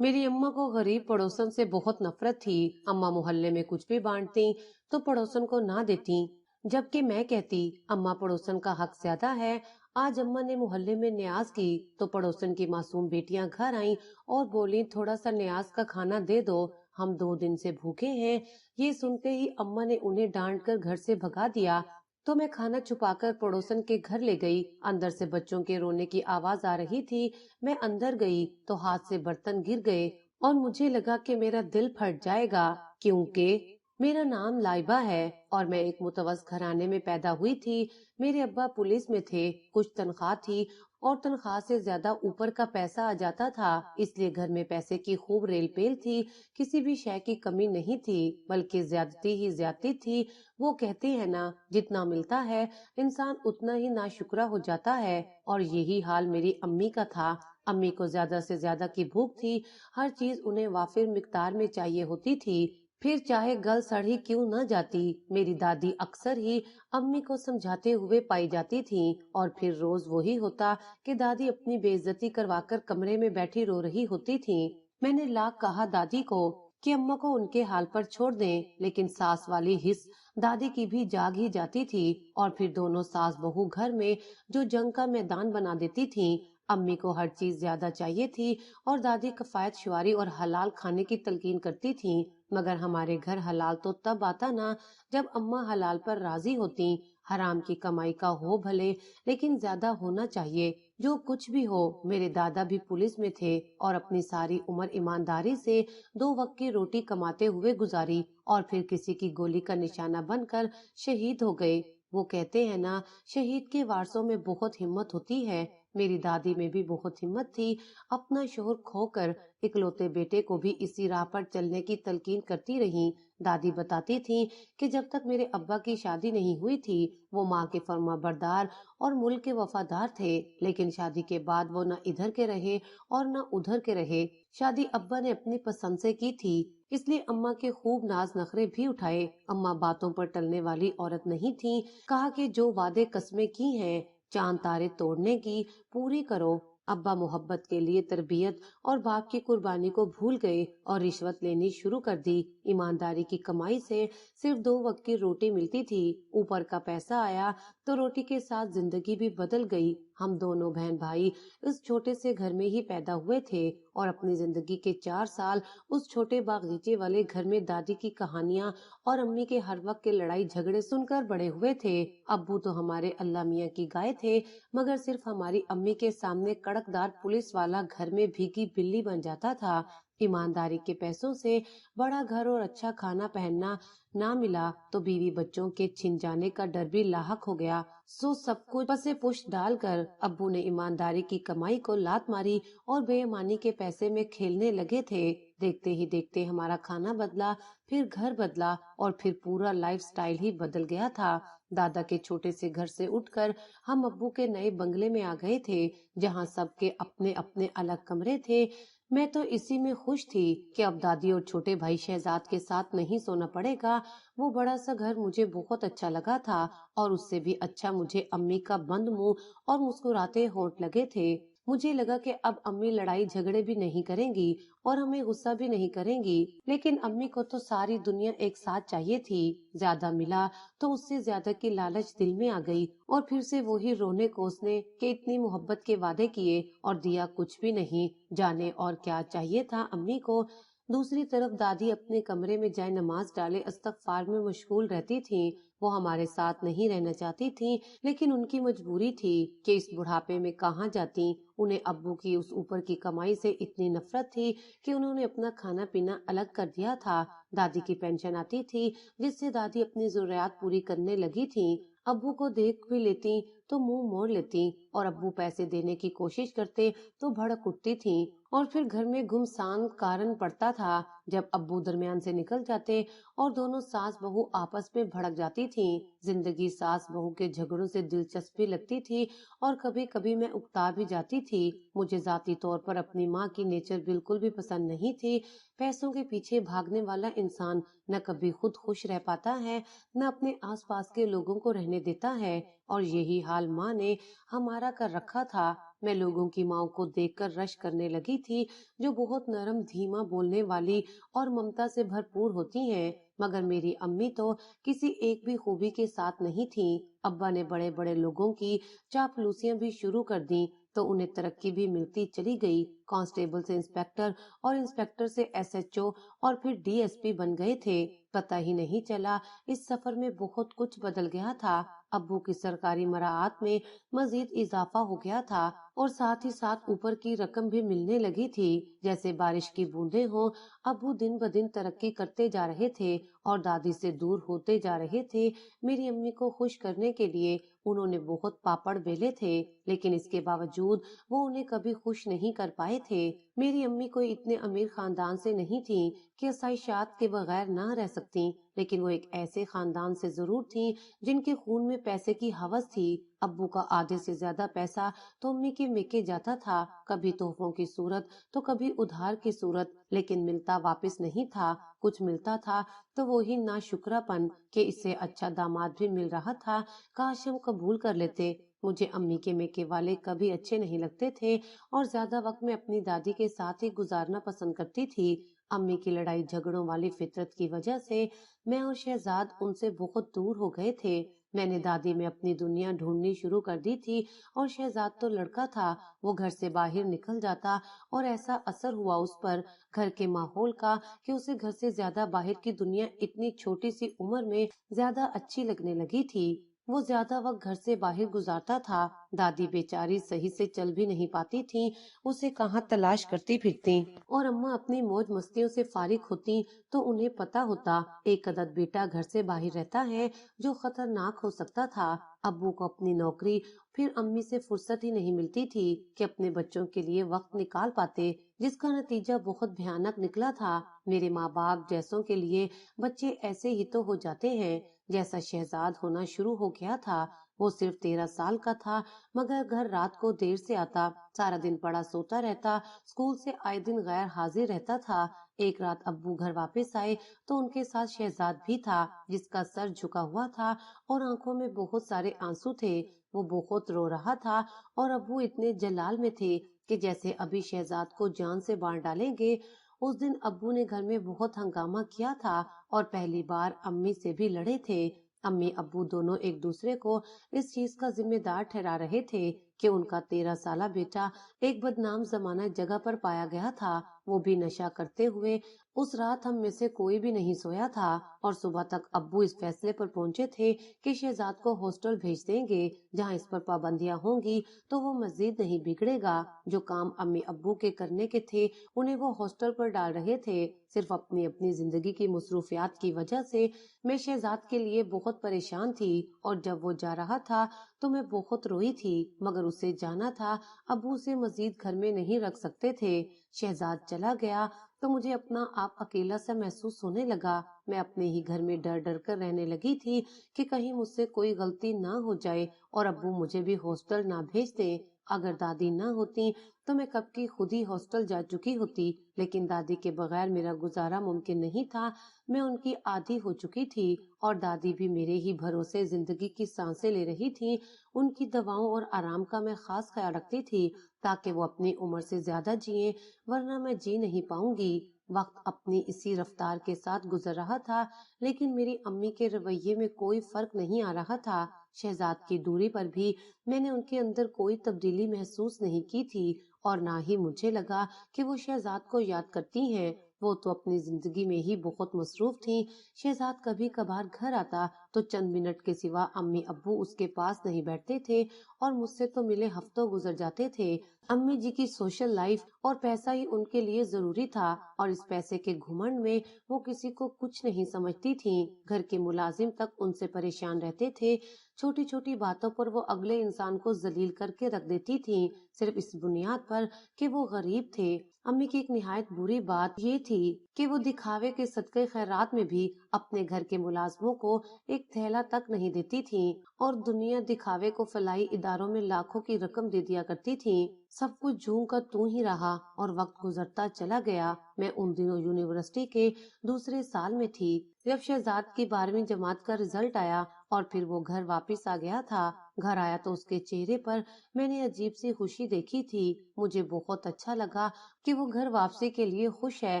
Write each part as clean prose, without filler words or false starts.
मेरी अम्मा को गरीब पड़ोसन से बहुत नफरत थी। अम्मा मोहल्ले में कुछ भी बांटती तो पड़ोसन को ना देती, जबकि मैं कहती अम्मा पड़ोसन का हक ज्यादा है। आज अम्मा ने मोहल्ले में न्याज की तो पड़ोसन की मासूम बेटियां घर आईं और बोली थोड़ा सा न्याज का खाना दे दो, हम 2 दिन से भूखे हैं। ये सुनते ही अम्मा ने उन्हें डांट कर घर से भगा दिया। तो मैं खाना छुपाकर पड़ोसन के घर ले गई। अंदर से बच्चों के रोने की आवाज आ रही थी। मैं अंदर गई तो हाथ से बर्तन गिर गए और मुझे लगा कि मेरा दिल फट जाएगा, क्योंकि मेरा नाम लाइबा है और मैं एक मुतवस घराने में पैदा हुई थी। मेरे अब्बा पुलिस में थे, कुछ तनख्वाह थी और तनख्वाह से ज्यादा ऊपर का पैसा आ जाता था, इसलिए घर में पैसे की खूब रेल पेल थी। किसी भी शय की कमी नहीं थी, बल्कि ज्यादती ही ज्यादती थी। वो कहते हैं ना, जितना मिलता है इंसान उतना ही नाशुक्रा हो जाता है, और यही हाल मेरी अम्मी का था। अम्मी को ज्यादा से ज्यादा की भूख थी, हर चीज उन्हें वाफिर मिकदार में चाहिए होती थी, फिर चाहे गल सड़ी क्यों न जाती। मेरी दादी अक्सर ही अम्मी को समझाते हुए पाई जाती थी, और फिर रोज वही होता कि दादी अपनी बेइज्जती करवाकर कमरे में बैठी रो रही होती थी। मैंने लाख कहा दादी को कि अम्मा को उनके हाल पर छोड़ दें, लेकिन सास वाली हिस्स दादी की भी जाग ही जाती थी, और फिर दोनों सास बहू घर में जो जंग का मैदान बना देती थी। अम्मी को हर चीज ज्यादा चाहिए थी और दादी कफायत शुआरी और हलाल खाने की तलकीन करती थी। मगर हमारे घर हलाल तो तब आता ना जब अम्मा हलाल पर राजी होती। हराम की कमाई का हो भले, लेकिन ज्यादा होना चाहिए। जो कुछ भी हो, मेरे दादा भी पुलिस में थे और अपनी सारी उम्र ईमानदारी से 2 वक्त की रोटी कमाते हुए गुजारी, और फिर किसी की गोली का निशाना बनकर शहीद हो गए। वो कहते हैं ना, शहीद के वारसों में बहुत हिम्मत होती है। मेरी दादी में भी बहुत हिम्मत थी। अपना शोहर खोकर इकलौते बेटे को भी इसी राह पर चलने की तलकीन करती रही। दादी बताती थी कि जब तक मेरे अब्बा की शादी नहीं हुई थी, वो माँ के फर्माबरदार और मुल्क के वफादार थे, लेकिन शादी के बाद वो न इधर के रहे और न उधर के रहे। शादी अब्बा ने अपनी पसंद से की थी, इसलिए अम्मा के खूब नाज नखरे भी उठाए। अम्मा बातों पर टलने वाली औरत नहीं थी। कहा कि जो वादे कस्में की हैं चांद तारे तोड़ने की, पूरी करो। अब्बा मोहब्बत के लिए तरबियत और बाप की कुर्बानी को भूल गए और रिश्वत लेनी शुरू कर दी। ईमानदारी की कमाई से सिर्फ 2 वक्त की रोटी मिलती थी। ऊपर का पैसा आया तो रोटी के साथ जिंदगी भी बदल गई। हम दोनों बहन भाई इस छोटे से घर में ही पैदा हुए थे और अपनी जिंदगी के 4 साल उस छोटे बागीचे वाले घर में दादी की कहानियां और अम्मी के हर वक्त के लड़ाई झगड़े सुनकर बड़े हुए थे। अब्बू तो हमारे अल्लाह मियाँ की गाय थे, मगर सिर्फ हमारी अम्मी के सामने कड़कदार पुलिस वाला घर में भीगी बिल्ली बन जाता था। ईमानदारी के पैसों से बड़ा घर और अच्छा खाना पहनना ना मिला तो बीवी बच्चों के छिन जाने का डर भी लाहक हो गया। सो सब कुछ पसे पुष्ट डालकर अब्बू ने ईमानदारी की कमाई को लात मारी और बेईमानी के पैसे में खेलने लगे थे। देखते ही देखते हमारा खाना बदला, फिर घर बदला, और फिर पूरा लाइफ स्टाइल ही बदल गया था। दादा के छोटे से घर से उठकर हम अब्बू के नए बंगले में आ गए थे, जहाँ सबके अपने अपने अलग कमरे थे। मैं तो इसी में खुश थी कि अब दादी और छोटे भाई शहजाद के साथ नहीं सोना पड़ेगा। वो बड़ा सा घर मुझे बहुत अच्छा लगा था, और उससे भी अच्छा मुझे अम्मी का बंद मुंह और मुस्कुराते होंठ लगे थे। मुझे लगा कि अब अम्मी लड़ाई झगड़े भी नहीं करेंगी और हमें गुस्सा भी नहीं करेंगी। लेकिन अम्मी को तो सारी दुनिया एक साथ चाहिए थी। ज्यादा मिला तो उससे ज्यादा की लालच दिल में आ गई, और फिर से वही रोने कोसने के इतनी मोहब्बत के वादे किए और दिया कुछ भी नहीं। जाने और क्या चाहिए था अम्मी को। दूसरी तरफ दादी अपने कमरे में जाए नमाज डाले इस्तगफार में मशगूल रहती थी। वो हमारे साथ नहीं रहना चाहती थी, लेकिन उनकी मजबूरी थी कि इस बुढ़ापे में कहाँ जाती। उन्हें अब्बू की उस ऊपर की कमाई से इतनी नफरत थी कि उन्होंने अपना खाना पीना अलग कर दिया था। दादी की पेंशन आती थी, जिससे दादी अपनी जरूरियात पूरी करने लगी थी। अब्बू को देख भी लेती तो मुंह मोड़ लेती, और अब्बू पैसे देने की कोशिश करते तो भड़क उठती थी। और फिर घर में गुमसान कारण पड़ता था जब अब्बू दरमियान से निकल जाते और दोनों सास बहू आपस में भड़क जाती थी। जिंदगी सास बहू के झगड़ों से दिलचस्पी लगती थी, और कभी कभी मैं उकता भी जाती थी। मुझे जाती तौर पर अपनी माँ की नेचर बिल्कुल भी पसंद नहीं थी। पैसों के पीछे भागने वाला इंसान न कभी खुद खुश रह पाता है, न अपने आसपास के लोगों को रहने देता है। اور یہی حال ماں نے ہمارا کر رکھا تھا۔ میں لوگوں کی ماں کو دیکھ کر رشک کرنے لگی تھی، جو بہت نرم دھیما بولنے والی اور ممتا سے بھرپور ہوتی ہیں، مگر میری امی تو کسی ایک بھی خوبی کے ساتھ نہیں تھیں۔ ابا نے بڑے بڑے لوگوں کی چاپلوسیاں بھی شروع کر دی تو انہیں ترقی بھی ملتی چلی گئی۔ کانسٹیبل سے انسپیکٹر اور انسپیکٹر سے ایس ایچ او اور پھر ڈی ایس پی بن گئے تھے۔ پتہ ہی نہیں چلا اس سفر میں بہت کچھ بدل گیا تھا۔ ابو کی سرکاری مراعات میں مزید اضافہ ہو گیا تھا اور ساتھ ہی ساتھ اوپر کی رقم بھی ملنے لگی تھی۔ جیسے بارش کی بوندیں ہوں، ابو دن بدن ترقی کرتے جا رہے تھے اور دادی سے دور ہوتے جا رہے تھے۔ میری امی کو خوش کرنے کے لیے انہوں نے بہت پاپڑ بیلے تھے، لیکن اس کے باوجود وہ انہیں کبھی خوش نہیں کر پائے تھے۔ میری امی کوئی اتنے امیر خاندان سے نہیں تھیں کہ آسائشات کے بغیر نہ رہ سکتی، لیکن وہ ایک ایسے خاندان سے ضرور تھیں جن کے خون میں پیسے کی ہوس تھی۔ ابو کا آدھے سے زیادہ پیسہ تو امی کے میکے جاتا تھا، کبھی تحفوں کی صورت تو کبھی ادھار کی صورت، لیکن ملتا واپس نہیں تھا۔ کچھ ملتا تھا تو وہی ناشکرا پن کہ اس سے اچھا داماد بھی مل رہا تھا، کاش ہم قبول کر لیتے۔ مجھے امی کے میکے والے کبھی اچھے نہیں لگتے تھے اور زیادہ وقت میں اپنی دادی کے ساتھ ہی گزارنا پسند کرتی تھی۔ امی کی لڑائی جھگڑوں والی فطرت کی وجہ سے میں اور شہزاد ان سے بہت دور ہو گئے تھے۔ میں نے دادی میں اپنی دنیا ڈھونڈنی شروع کر دی تھی اور شہزاد تو لڑکا تھا، وہ گھر سے باہر نکل جاتا اور ایسا اثر ہوا اس پر گھر کے ماحول کا کہ اسے گھر سے زیادہ باہر کی دنیا اتنی چھوٹی سی عمر میں زیادہ اچھی لگنے لگی تھی۔ وہ زیادہ وقت گھر سے باہر گزارتا تھا۔ دادی بیچاری صحیح سے چل بھی نہیں پاتی تھی، اسے کہاں تلاش کرتی پھرتی، اور اماں اپنی موج مستیوں سے فارغ ہوتی تو انہیں پتا ہوتا ایک عدد بیٹا گھر سے باہر رہتا ہے جو خطرناک ہو سکتا تھا۔ ابو کو اپنی نوکری پھر امی سے فرصت ہی نہیں ملتی تھی کہ اپنے بچوں کے لیے وقت نکال پاتے، جس کا نتیجہ بہت بھیانک نکلا تھا۔ میرے ماں باپ جیسوں کے لیے بچے ایسے ہی تو ہو جاتے ہیں۔ جیسا شہزاد ہونا شروع ہو گیا تھا، وہ صرف 13 سال کا تھا، مگر گھر رات کو دیر سے آتا، سارا دن پڑا سوتا رہتا، اسکول سے آئے دن غیر حاضر رہتا تھا۔ ایک رات ابو گھر واپس آئے تو ان کے ساتھ شہزاد بھی تھا، جس کا سر جھکا ہوا تھا اور آنکھوں میں بہت سارے آنسو تھے۔ وہ بہت رو رہا تھا اور ابو اتنے جلال میں تھے کہ جیسے ابھی شہزاد کو جان سے مار ڈالیں گے۔ اس دن ابو نے گھر میں بہت ہنگامہ کیا تھا اور پہلی بار امی سے بھی لڑے تھے۔ امی ابو دونوں ایک دوسرے کو اس چیز کا ذمہ دار ٹھہرا رہے تھے کہ ان کا 13 سالہ بیٹا ایک بدنام زمانہ جگہ پر پایا گیا تھا، وہ بھی نشہ کرتے ہوئے۔ اس رات ہم میں سے کوئی بھی نہیں سویا تھا اور صبح تک ابو اس فیصلے پر پہنچے تھے کہ شہزاد کو ہاسٹل بھیج دیں گے، جہاں اس پر پابندیاں ہوں گی تو وہ مزید نہیں بگڑے گا۔ جو کام امی ابو کے کرنے کے تھے انہیں وہ ہاسٹل پر ڈال رہے تھے۔ صرف اپنی زندگی کی مصروفیات کی وجہ سے میں شہزاد کے لیے بہت پریشان تھی اور جب وہ جا رہا تھا تو میں بہت روئی تھی، مگر اسے جانا تھا، ابو سے مزید گھر میں نہیں رکھ سکتے تھے۔ شہزاد چلا گیا تو مجھے اپنا آپ اکیلا سا محسوس ہونے لگا۔ میں اپنے ہی گھر میں ڈر ڈر کر رہنے لگی تھی کہ کہیں مجھ سے کوئی غلطی نہ ہو جائے اور ابو مجھے بھی ہاسٹل نہ بھیج دیں۔ اگر دادی نہ ہوتی تو میں کب کی خود ہی ہاسٹل جا چکی ہوتی، لیکن دادی کے بغیر میرا گزارا ممکن نہیں تھا۔ میں ان کی عادی ہو چکی تھی اور دادی بھی میرے ہی بھروسے زندگی کی سانسیں لے رہی تھی۔ ان کی دواؤں اور آرام کا میں خاص خیال رکھتی تھی تاکہ وہ اپنی عمر سے زیادہ جئیں، ورنہ میں جی نہیں پاؤں گی۔ وقت اپنی اسی رفتار کے ساتھ گزر رہا تھا، لیکن میری امی کے رویے میں کوئی فرق نہیں آ رہا تھا۔ شہزاد کی دوری پر بھی میں نے ان کے اندر کوئی تبدیلی محسوس نہیں کی تھی اور نہ ہی مجھے لگا کہ وہ شہزاد کو یاد کرتی ہیں۔ وہ تو اپنی زندگی میں ہی بہت مصروف تھیں۔ شہزاد کبھی کبھار گھر آتا تو چند منٹ کے سوا امی ابو اس کے پاس نہیں بیٹھتے تھے اور مجھ سے تو ملے ہفتوں گزر جاتے تھے۔ امی جی کی سوشل لائف اور پیسہ ہی ان کے لیے ضروری تھا اور اس پیسے کے گھمنڈ میں وہ کسی کو کچھ نہیں سمجھتی تھیں۔ گھر کے ملازم تک ان سے پریشان رہتے تھے، چھوٹی چھوٹی باتوں پر وہ اگلے انسان کو ذلیل کر کے رکھ دیتی تھیں، صرف اس بنیاد پر کہ وہ غریب تھے۔ امی کی ایک نہایت بری بات یہ تھی کہ وہ دکھاوے کے صدقے خیرات میں بھی اپنے گھر کے ملازموں کو ایک تھیلا تک نہیں دیتی تھیں اور دنیا دکھاوے کو فلاحی اداروں میں لاکھوں کی رقم دے دیا کرتی تھیں۔ سب کچھ جوں کا توں ہی رہا اور وقت گزرتا چلا گیا۔ میں ان دنوں یونیورسٹی کے دوسرے سال میں تھی جب شہزاد کی 12ویں جماعت کا رزلٹ آیا اور پھر وہ گھر واپس آ گیا تھا۔ گھر آیا تو اس کے چہرے پر میں نے عجیب سی خوشی دیکھی تھی۔ مجھے بہت اچھا لگا کہ وہ گھر واپسی کے لیے خوش ہے،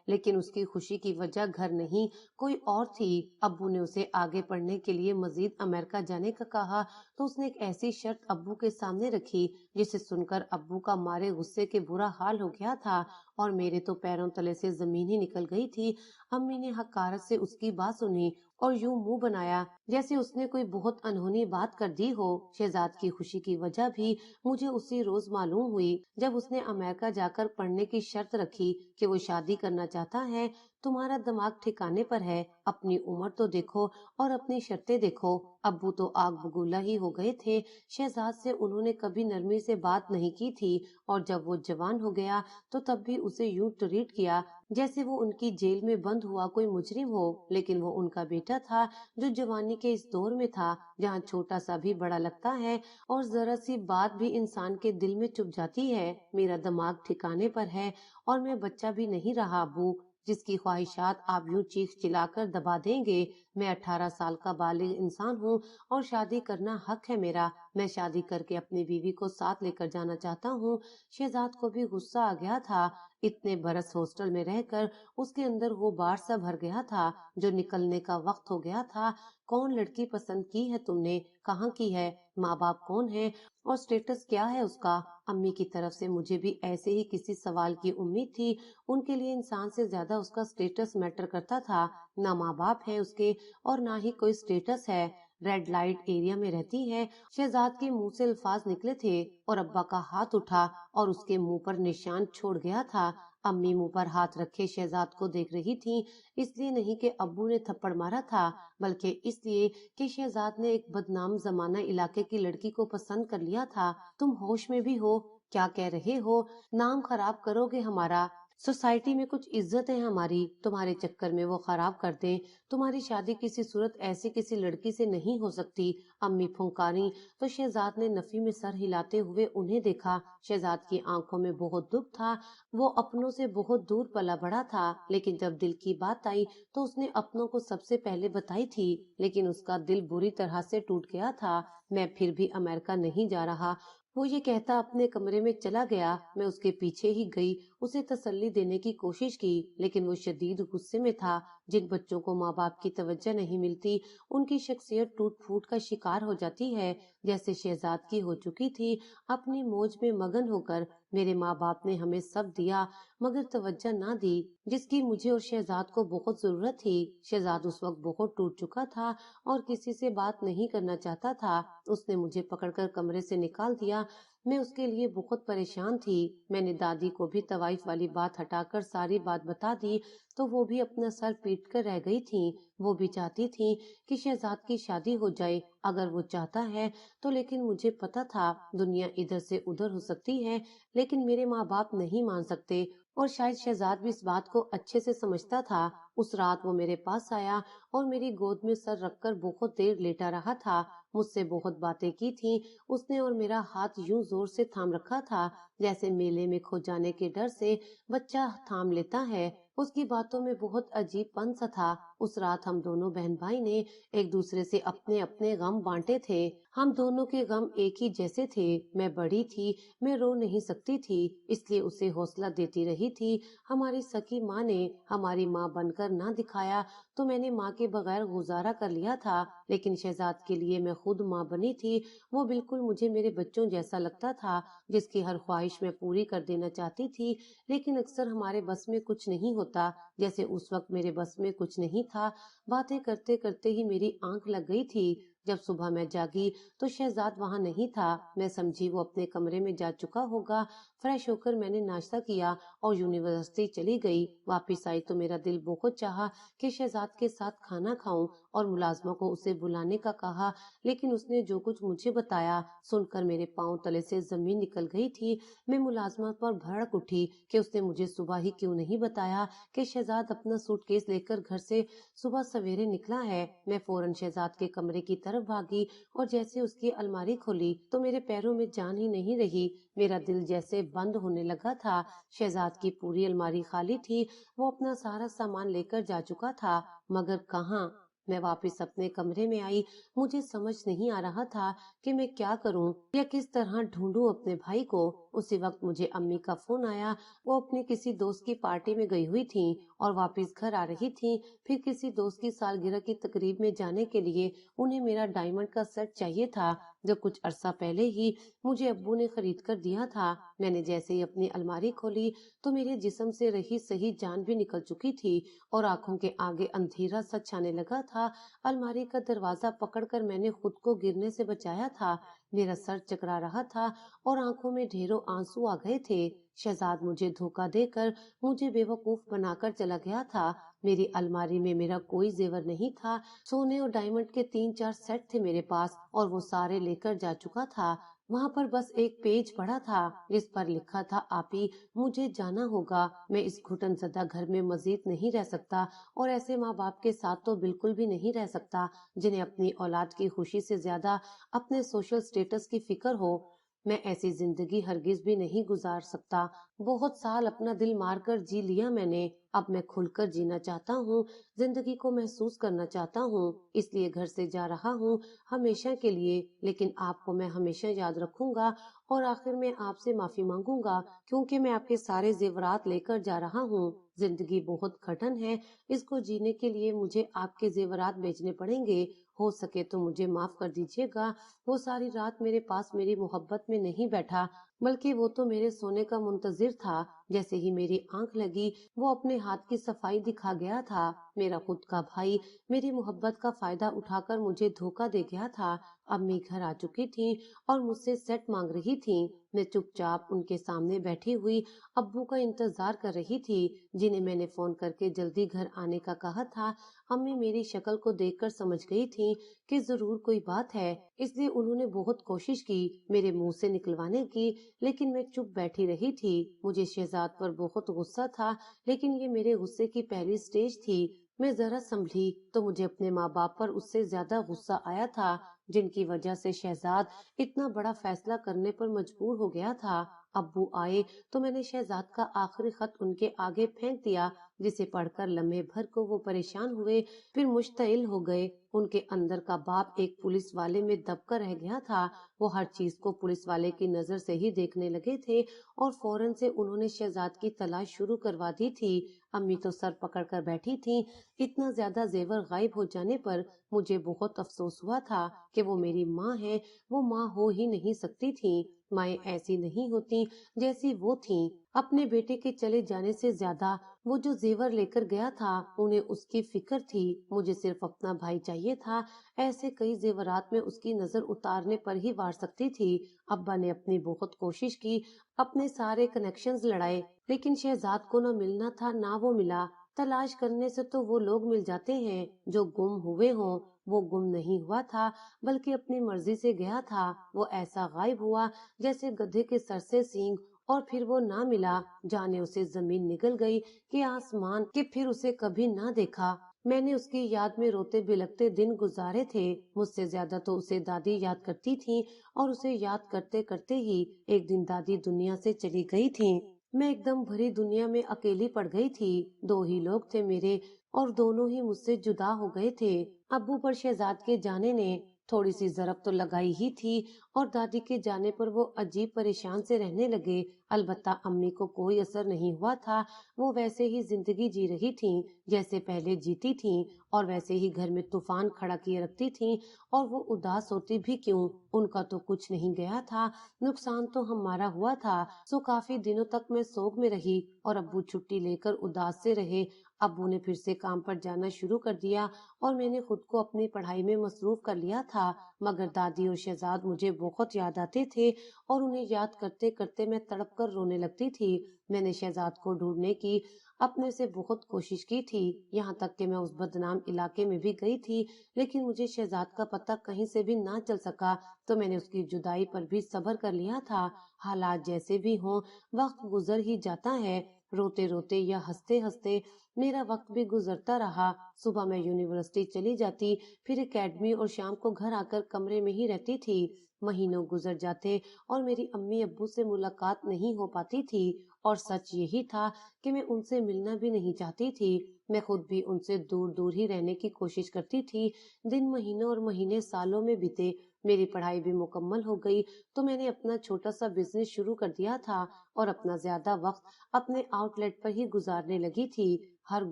لیکن اس کی خوشی کی وجہ گھر نہیں کوئی اور تھی۔ ابو نے اسے آگے پڑھنے کے لیے مزید امریکہ جانے کا کہا تو اس نے ایک ایسی شرط ابو کے سامنے رکھی جسے سن کر ابو کا مارے غصے کے برا حال ہو گیا تھا اور میرے تو پیروں تلے سے زمین ہی نکل گئی تھی۔ امی نے حقارت سے اس کی بات سنی اور یوں منہ بنایا جیسے اس نے کوئی بہت انہونی بات کر دی ہو۔ شہزاد کی خوشی کی وجہ بھی مجھے اسی روز معلوم ہوئی جب اس نے امریکہ جا کر پڑھنے کی شرط رکھی کہ وہ شادی کرنا چاہتا ہے۔ تمہارا دماغ ٹھکانے پر ہے، اپنی عمر تو دیکھو اور اپنی شرطیں دیکھو۔ ابو تو آگ بگولا ہی ہو گئے تھے۔ شہزاد سے انہوں نے کبھی نرمی سے بات نہیں کی تھی اور جب وہ جوان ہو گیا تو تب بھی اسے یوں ٹریٹ کیا جیسے وہ ان کی جیل میں بند ہوا کوئی مجرم ہو، لیکن وہ ان کا بیٹا تھا جو جوانی کے اس دور میں تھا جہاں چھوٹا سا بھی بڑا لگتا ہے اور ذرا سی بات بھی انسان کے دل میں چپ جاتی ہے۔ میرا دماغ ٹھکانے پر ہے اور میں بچہ بھی نہیں رہا ابو جس کی خواہشات آپ یوں چیخ چلا کر دبا دیں گے۔ میں 18 سال کا بالغ انسان ہوں اور شادی کرنا حق ہے میرا۔ میں شادی کر کے اپنی بیوی کو ساتھ لے کر جانا چاہتا ہوں۔ شہزاد کو بھی غصہ آ گیا تھا۔ اتنے برس ہاسٹل میں رہ کر اس کے اندر وہ بار سا بھر گیا تھا جو نکلنے کا وقت ہو گیا تھا۔ کون لڑکی پسند کی ہے تم نے؟ کہاں کی ہے؟ ماں باپ کون ہے اور سٹیٹس کیا ہے اس کا؟ امی کی طرف سے مجھے بھی ایسے ہی کسی سوال کی امید تھی۔ ان کے لیے انسان سے زیادہ اس کا سٹیٹس میٹر کرتا تھا۔ نہ ماں باپ ہے اس کے اور نہ ہی کوئی سٹیٹس ہے۔ ریڈ لائٹ ایریا میں رہتی ہے۔ شہزاد کے منہ سے الفاظ نکلے تھے اور ابا کا ہاتھ اٹھا اور اس کے منہ پر نشان چھوڑ گیا تھا۔ امی منہ پر ہاتھ رکھے شہزاد کو دیکھ رہی تھی، اس لیے نہیں کہ ابو نے تھپڑ مارا تھا بلکہ اس لیے کہ شہزاد نے ایک بدنام زمانہ علاقے کی لڑکی کو پسند کر لیا تھا۔ تم ہوش میں بھی ہو؟ کیا کہہ رہے ہو؟ نام خراب کرو گے ہمارا۔ سوسائٹی میں کچھ عزت ہے ہماری، تمہارے چکر میں وہ خراب کر دیں۔ تمہاری شادی کسی صورت ایسی کسی لڑکی سے نہیں ہو سکتی۔ امی پھنکاری تو شہزاد نے نفی میں سر ہلاتے ہوئے انہیں دیکھا۔ شہزاد کی آنکھوں میں بہت دکھ تھا۔ وہ اپنوں سے بہت دور پلا بڑا تھا، لیکن جب دل کی بات آئی تو اس نے اپنوں کو سب سے پہلے بتائی تھی، لیکن اس کا دل بری طرح سے ٹوٹ گیا تھا۔ میں پھر بھی امریکہ نہیں جا رہا، وہ یہ کہتا اپنے کمرے میں چلا گیا۔ میں اس کے پیچھے ہی گئی، اسے تسلی دینے کی کوشش کی، لیکن وہ شدید غصے میں تھا۔ جن بچوں کو ماں باپ کی توجہ نہیں ملتی ان کی شخصیت ٹوٹ پھوٹ کا شکار ہو جاتی ہے، جیسے شہزاد کی ہو چکی تھی۔ اپنی موج میں مگن ہو کر میرے ماں باپ نے ہمیں سب دیا مگر توجہ نہ دی جس کی مجھے اور شہزاد کو بہت ضرورت تھی۔ شہزاد اس وقت بہت ٹوٹ چکا تھا اور کسی سے بات نہیں کرنا چاہتا تھا۔ اس نے مجھے پکڑ کر کمرے سے نکال دیا۔ میں اس کے لیے بہت پریشان تھی۔ میں نے دادی کو بھی طوائف والی بات ہٹا کر ساری بات بتا دی تو وہ بھی اپنا سر پیٹ کر رہ گئی تھی۔ وہ بھی چاہتی تھی کہ شہزاد کی شادی ہو جائے اگر وہ چاہتا ہے تو، لیکن مجھے پتا تھا دنیا ادھر سے ادھر ہو سکتی ہے لیکن میرے ماں باپ نہیں مان سکتے، اور شاید شہزاد بھی اس بات کو اچھے سے سمجھتا تھا۔ اس رات وہ میرے پاس آیا اور میری گود میں سر رکھ کر بہت دیر لیٹا رہا تھا۔ مجھ سے بہت باتیں کی تھی اس نے اور میرا ہاتھ یوں زور سے تھام رکھا تھا جیسے میلے میں کھو جانے کے ڈر سے بچہ تھام لیتا ہے۔ اس کی باتوں میں بہت عجیب پن سا تھا۔ اس رات ہم دونوں بہن بھائی نے ایک دوسرے سے اپنے اپنے غم بانٹے تھے۔ ہم دونوں کے غم ایک ہی جیسے تھے۔ میں بڑی تھی، میں رو نہیں سکتی تھی، اس لیے اسے حوصلہ دیتی رہی تھی۔ ہماری سکی ماں نے ہماری ماں بن کر نہ دکھایا تو میں نے ماں کے بغیر گزارا کر لیا تھا، لیکن شہزاد کے لیے میں خود ماں بنی تھی۔ وہ بالکل مجھے میرے بچوں جیسا لگتا تھا جس کی ہر خواہش میں پوری کر دینا چاہتی تھی، لیکن اکثر ہمارے بس میں کچھ نہیں ہوتا، جیسے اس وقت میرے بس میں کچھ نہیں تھا۔ باتیں کرتے کرتے ہی میری آنکھ لگ گئی تھی۔ جب صبح میں جاگی تو شہزاد وہاں نہیں تھا۔ میں سمجھی وہ اپنے کمرے میں جا چکا ہوگا۔ فریش ہو کر میں نے ناشتہ کیا اور یونیورسٹی چلی گئی۔ واپس آئی تو میرا دل بہت چاہا کہ شہزاد کے ساتھ کھانا کھاؤں اور ملازمہ کو اسے بلانے کا کہا، لیکن اس نے جو کچھ مجھے بتایا سن کر میرے پاؤں تلے سے زمین نکل گئی تھی۔ میں ملازمہ پر بھڑک اٹھی کہ اس نے مجھے صبح ہی کیوں نہیں بتایا کہ شہزاد اپنا سوٹ کیس لے کر گھر سے صبح سویرے نکلا ہے۔ میں فوراً شہزاد کے کمرے کی طرف بھاگی اور جیسے اس کی الماری کھولی تو میرے پیروں میں جان ہی نہیں رہی۔ میرا دل جیسے بند ہونے لگا تھا۔ شہزاد کی پوری الماری خالی تھی۔ وہ اپنا سارا سامان لے کر جا چکا تھا، مگر کہاں؟ मैं वापस अपने कमरे में आई। मुझे समझ नहीं आ रहा था कि मैं क्या करूं या किस तरह ढूंढूं अपने भाई को। उसी वक्त मुझे अम्मी का फोन आया। वो अपनी किसी दोस्त की पार्टी में गई हुई थी और वापस घर आ रही थी। फिर किसी दोस्त की सालगिरह की तकरीब में जाने के लिए उन्हें मेरा डायमंड का सेट चाहिए था, जो कुछ अरसा पहले ही मुझे अब्बू ने खरीद कर दिया था। मैंने जैसे ही अपनी अलमारी खोली तो मेरे जिस्म से रही सही जान भी निकल चुकी थी और आंखों के आगे अंधेरा सा छाने लगा था। अलमारी का दरवाजा पकड़कर मैंने खुद को गिरने से बचाया था। मेरा सर चकरा रहा था और आंखों में ढेरों आंसू आ गए थे। शहजाद मुझे धोखा देकर मुझे बेवकूफ बनाकर चला गया था। मेरी अलमारी में मेरा कोई जेवर नहीं था। सोने और डायमंड के 3-4 सेट थे मेरे पास और वो सारे लेकर जा चुका था। वहाँ पर बस एक पेज पड़ा था जिस पर लिखा था, आपी मुझे जाना होगा। मैं इस घुटनज़दा घर में मजीद नहीं रह सकता और ऐसे माँ बाप के साथ तो बिल्कुल भी नहीं रह सकता जिन्हें अपनी औलाद की खुशी से ज्यादा अपने सोशल स्टेटस की फिक्र हो। मैं ऐसी जिंदगी हरगिज भी नहीं गुजार सकता। बहुत साल अपना दिल मारकर जी लिया मैंने। अब मैं खुलकर जीना चाहता हूँ, जिंदगी को महसूस करना चाहता हूँ। इसलिए घर से जा रहा हूँ हमेशा के लिए, लेकिन आपको मैं हमेशा याद रखूंगा और आखिर में आपसे माफी मांगूंगा क्योंकि मैं आपके सारे जेवरात लेकर जा रहा हूँ। जिंदगी बहुत कठिन है, इसको जीने के लिए मुझे आपके जेवरात बेचने पड़ेंगे। हो सके तो मुझे माफ कर दीजिएगा। वो सारी रात मेरे पास मेरी मोहब्बत में नहीं बैठा, बल्कि वो तो मेरे सोने का मुंतजिर था। जैसे ही मेरी आंख लगी वो अपने हाथ की सफाई दिखा गया था। मेरा खुद का भाई मेरी मोहब्बत का फायदा उठाकर मुझे धोखा दे गया था। अम्मी घर आ चुकी थी और मुझसे सेट मांग रही थी। मैं चुपचाप उनके सामने बैठी हुई अब्बू का इंतजार कर रही थी, जिन्हें मैंने फोन करके जल्दी घर आने का कहा था। अम्मी मेरी शक्ल को देखकर समझ गई थी कि जरूर कोई बात है, इसलिए उन्होंने बहुत कोशिश की मेरे मुंह से निकलवाने की, लेकिन मैं चुप बैठी रही थी। मुझे शहजाद पर बहुत गुस्सा था, लेकिन ये मेरे गुस्से की पहली स्टेज थी। मैं जरा संभली तो मुझे अपने माँ बाप पर उससे ज्यादा गुस्सा आया था, जिनकी वजह से शहजाद इतना बड़ा फैसला करने पर मजबूर हो गया था। अब्बू आए तो मैंने शहजाद का आखिरी खत उनके आगे फेंक दिया, जिसे पढ़कर लम्हे भर को वो परेशान हुए, फिर मुश्तइल हो गए। उनके अंदर का बाप एक पुलिस वाले में दबकर रह गया था। वो हर चीज को पुलिस वाले की नजर से ही देखने लगे थे और फौरन से उन्होंने शहजाद की तलाश शुरू करवा दी थी। अम्मी तो सर पकड़कर बैठी थी। इतना ज्यादा जेवर गायब हो जाने पर मुझे बहुत अफसोस हुआ था कि वो मेरी माँ है। वो माँ हो ही नहीं सकती थी। माएँ ऐसी नहीं होती जैसी वो थी। अपने बेटे के चले जाने से ज्यादा वो जो जेवर लेकर गया था उन्हें उसकी फिक्र थी। मुझे सिर्फ अपना भाई चाहिए था। ऐसे कई जेवरात में उसकी नजर उतारने पर ही वार सकती थी। अब्बा ने अपनी बहुत कोशिश की, अपने सारे कनेक्शंस लड़ाए, लेकिन शहजाद को न मिलना था ना वो मिला। तलाश करने से तो वो लोग मिल जाते हैं जो गुम हुए हों। वो गुम नहीं हुआ था, बल्कि अपनी मर्जी से गया था। वो ऐसा गायब हुआ जैसे गधे के सर से सींग, और फिर वो ना मिला। जाने उसे जमीन निगल गई कि आसमान, कि फिर उसे कभी ना देखा। मैंने उसकी याद में रोते बिलखते दिन गुजारे थे। मुझसे ज्यादा तो उसे दादी याद करती थी और उसे याद करते करते ही एक दिन दादी दुनिया से चली गई थी। मैं एकदम भरी दुनिया में अकेली पड़ गई थी। दो ही लोग थे मेरे और दोनों ही मुझसे जुदा हो गए थे। अब्बू पर शहजाद के जाने ने थोड़ी सी जरब तो लगाई ही थी और दादी के जाने पर वो अजीब परेशान से रहने लगे। अलबत्ता अम्मी को कोई असर नहीं हुआ था। वो वैसे ही जिंदगी जी रही थी जैसे पहले जीती थी, और वैसे ही घर में तूफान खड़ा किए रखती थी। और वो उदास होती भी क्यों, उनका तो कुछ नहीं गया था, नुकसान तो हमारा हुआ था। सो काफी दिनों तक मैं सोग में रही और अब्बू छुट्टी लेकर उदास से रहे। अब्बू ने फिर से काम पर जाना शुरू कर दिया और मैंने खुद को अपनी पढ़ाई में मसरूफ कर लिया था। मगर दादी और शहजाद मुझे बहुत याद आते थे और उन्हें याद करते करते मैं तड़प कर रोने लगती थी। मैंने शहजाद को ढूंढने की अपने से बहुत कोशिश की थी, यहाँ तक कि मैं उस बदनाम इलाके में भी गई थी, लेकिन मुझे शहजाद का पता कहीं से भी ना चल सका। तो मैंने उसकी जुदाई पर भी सब्र कर लिया था। हालात जैसे भी हों, वक्त गुजर ही जाता है। रोते रोते या हंसते हंसते मेरा वक्त भी गुजरता रहा। सुबह मैं यूनिवर्सिटी चली जाती, फिर एकेडमी, और शाम को घर आकर कमरे में ही रहती थी। महीनों गुजर जाते और मेरी अम्मी अब्बू से मुलाकात नहीं हो पाती थी اور سچ یہی تھا کہ میں ان سے ملنا بھی نہیں چاہتی تھی۔ میں خود بھی ان سے دور دور ہی رہنے کی کوشش کرتی تھی۔ دن مہینوں اور مہینے سالوں میں بیتے، میری پڑھائی بھی مکمل ہو گئی تو میں نے اپنا چھوٹا سا بزنس شروع کر دیا تھا اور اپنا زیادہ وقت اپنے آؤٹ لیٹ پر ہی گزارنے لگی تھی۔ ہر